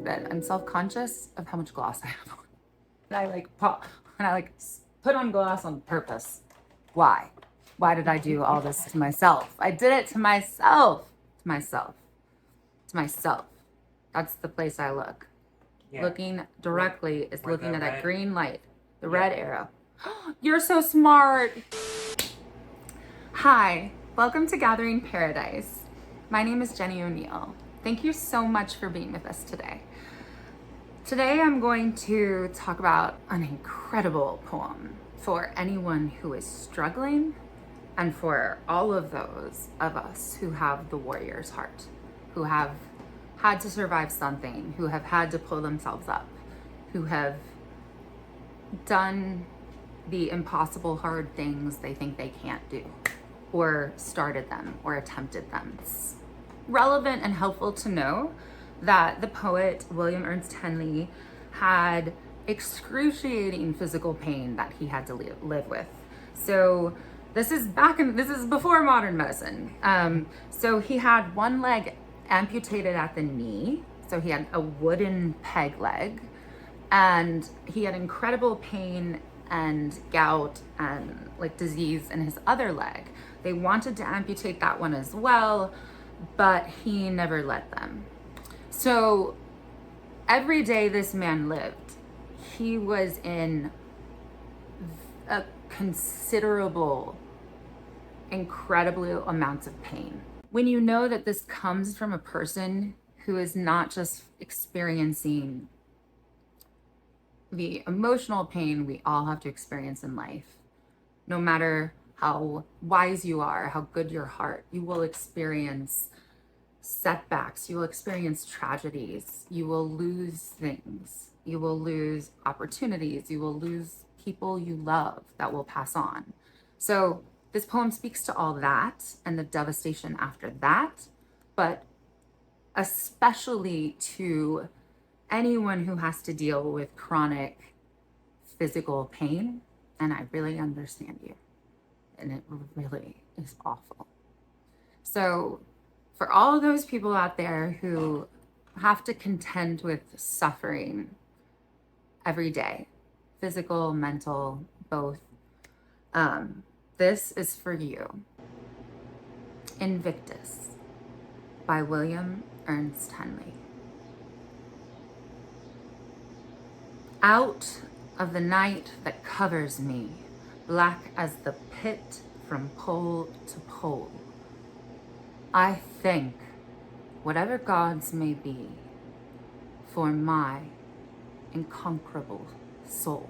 bit. I'm self-conscious of how much gloss I have on. And I put on gloss on purpose. Why? Why did I do all this to myself? I did it to myself. To myself. To myself. That's the place I look. Yeah. Looking directly is looking at that green light, the red arrow. You're so smart. Hi, welcome to Gathering Paradise. My name is Jenny O'Neill. Thank you so much for being with us today. Today I'm going to talk about an incredible poem for anyone who is struggling and for all of those of us who have the warrior's heart, who have had to survive something, who have had to pull themselves up, who have done the impossible hard things they think they can't do, or started them or attempted them. It's relevant and helpful to know that the poet William Ernest Henley had excruciating physical pain that he had to live with. So this is before modern medicine. So he had one leg amputated at the knee. So he had a wooden peg leg, and he had incredible pain and gout and disease in his other leg. They wanted to amputate that one as well, but he never let them. So every day this man lived, he was in a considerable, incredible amounts of pain. When you know that this comes from a person who is not just experiencing the emotional pain we all have to experience in life, no matter how wise you are, how good your heart, you will experience setbacks, you will experience tragedies, you will lose things, you will lose opportunities, you will lose people you love that will pass on. So this poem speaks to all that and the devastation after that, but especially to anyone who has to deal with chronic physical pain. And I really understand you. And it really is awful. So for all those people out there who have to contend with suffering every day, physical, mental, both, this is for you. Invictus by William Ernest Henley. Out of the night that covers me, black as the pit from pole to pole, I thank whatever gods may be for my unconquerable soul.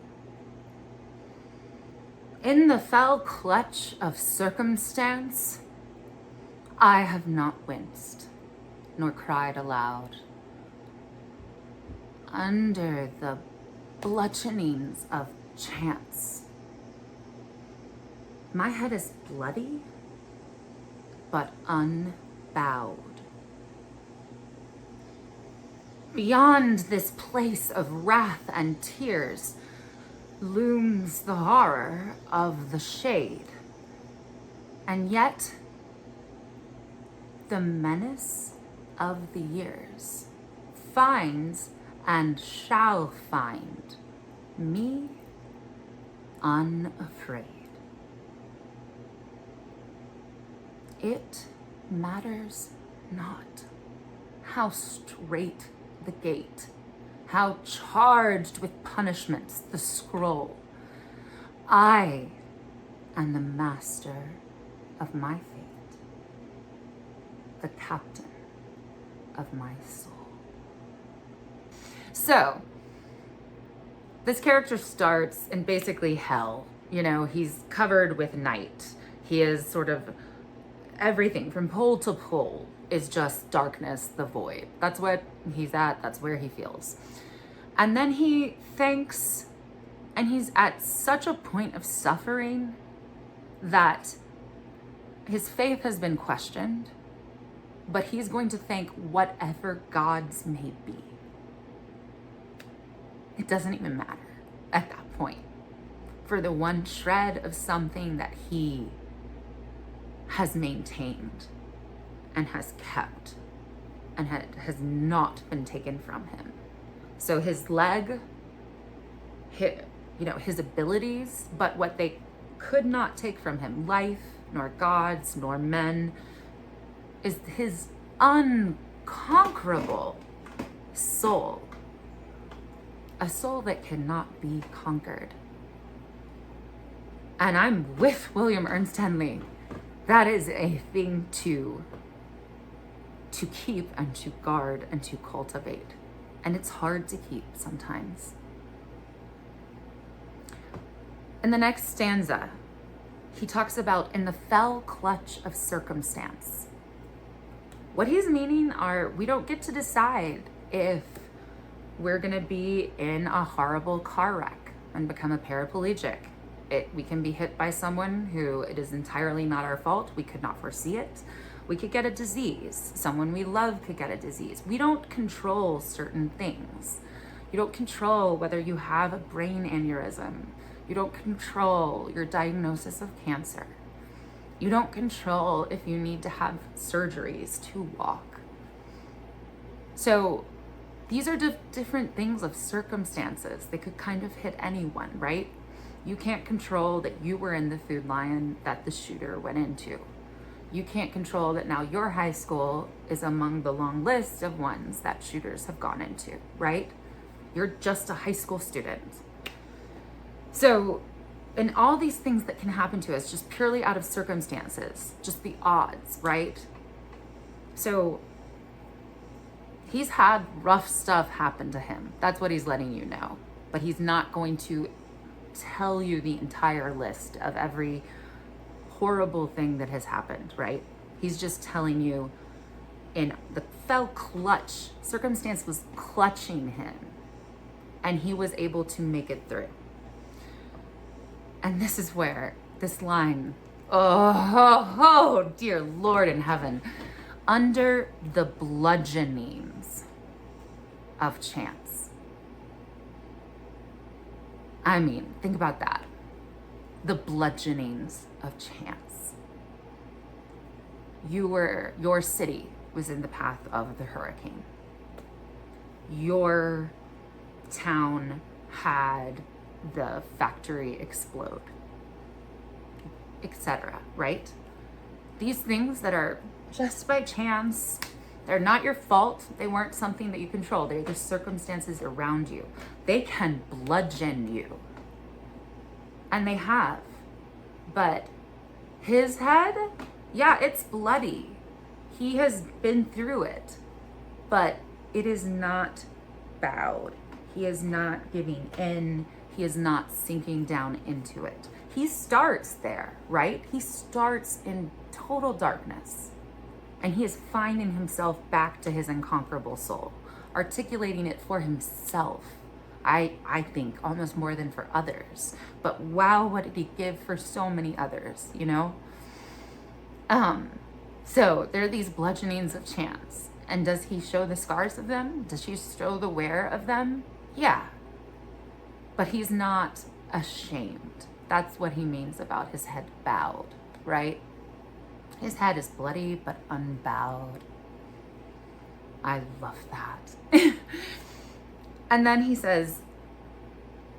In the fell clutch of circumstance, I have not winced nor cried aloud. Under the bludgeonings of chance, my head is bloody, but unbowed. Beyond this place of wrath and tears looms the horror of the shade, and yet the menace of the years finds and shall find me unafraid. It matters not how strait the gate, how charged with punishments the scroll. I am the master of my fate, the captain of my soul. So, this character starts in basically hell. You know, he's covered with night. He is sort of everything from pole to pole is just darkness, the void. That's what he's at. That's where he feels. And then he thinks, and he's at such a point of suffering that his faith has been questioned, but he's going to thank whatever gods may be. It doesn't even matter at that point. For the one shred of something that he has maintained and has kept and has not been taken from him. So his leg, his abilities, but what they could not take from him, life, nor gods, nor men, is his unconquerable soul. A soul that cannot be conquered. And I'm with William Ernest Henley. That is a thing to keep and to guard and to cultivate. And it's hard to keep sometimes. In the next stanza, he talks about in the fell clutch of circumstance. What he's meaning are, we don't get to decide if we're gonna be in a horrible car wreck and become a paraplegic. We can be hit by someone who it is entirely not our fault. We could not foresee it. We could get a disease. Someone we love could get a disease. We don't control certain things. You don't control whether you have a brain aneurysm. You don't control your diagnosis of cancer. You don't control if you need to have surgeries to walk. So these are different things of circumstances. They could kind of hit anyone, right? You can't control that you were in the Food Lion that the shooter went into. You can't control that now your high school is among the long list of ones that shooters have gone into, right? You're just a high school student. So, and all these things that can happen to us just purely out of circumstances, just the odds, right? So, he's had rough stuff happen to him. That's what he's letting you know. But he's not going to tell you the entire list of every horrible thing that has happened, right? He's just telling you in the fell clutch, circumstance was clutching him, and he was able to make it through. And this is where this line, oh dear Lord in heaven, under the bludgeonings of chance. I mean, think about that. The bludgeonings of chance. Your city was in the path of the hurricane. Your town had the factory explode, etc., right? These things that are just by chance, they're not your fault. They weren't something that you control. They're the circumstances around you. They can bludgeon you. And they have. But his head, yeah, it's bloody. He has been through it. But it is not bowed. He is not giving in. He is not sinking down into it. He starts there, right? He starts in total darkness. And he is finding himself back to his unconquerable soul, articulating it for himself. I think almost more than for others. But wow, what did he give for so many others, you know? So there are these bludgeonings of chance. And does he show the scars of them? Does he show the wear of them? Yeah. But he's not ashamed. That's what he means about his head bowed, right? His head is bloody but unbowed. I love that. And then he says,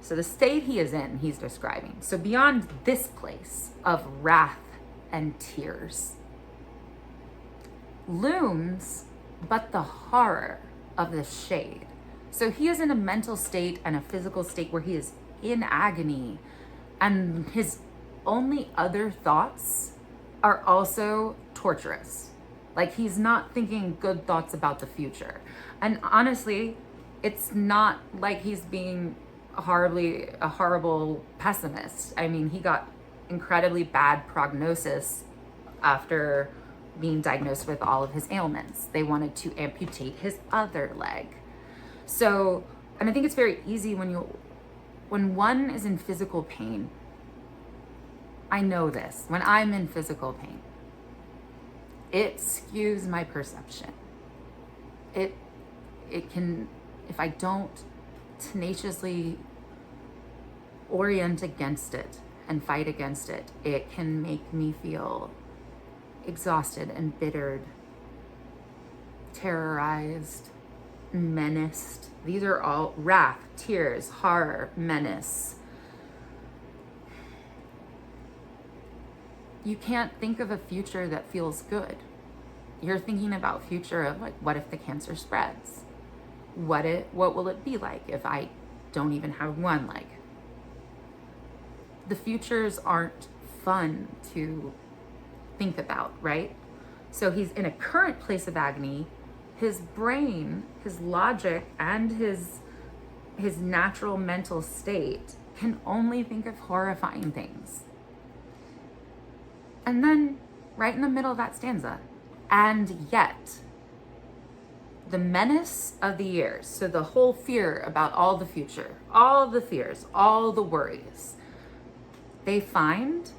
so the state he is in, he's describing. So beyond this place of wrath and tears, looms but the horror of the shade. So he is in a mental state and a physical state where he is in agony, and his only other thoughts are also torturous. Like, he's not thinking good thoughts about the future. And honestly, it's not like he's being a horrible pessimist. I mean, he got incredibly bad prognosis after being diagnosed with all of his ailments. They wanted to amputate his other leg. So, and I think it's very easy when one is in physical pain. I know this. When I'm in physical pain, it skews my perception. It can, if I don't tenaciously orient against it and fight against it, it can make me feel exhausted, embittered, terrorized, menaced. These are all wrath, tears, horror, menace. You can't think of a future that feels good. You're thinking about future of like, what if the cancer spreads? What will it be like if I don't even have one leg? The futures aren't fun to think about, right? So he's in a current place of agony. His brain, his logic, and his natural mental state can only think of horrifying things. And then right in the middle of that stanza, and yet the menace of the years, so the whole fear about all the future, all the fears, all the worries, they find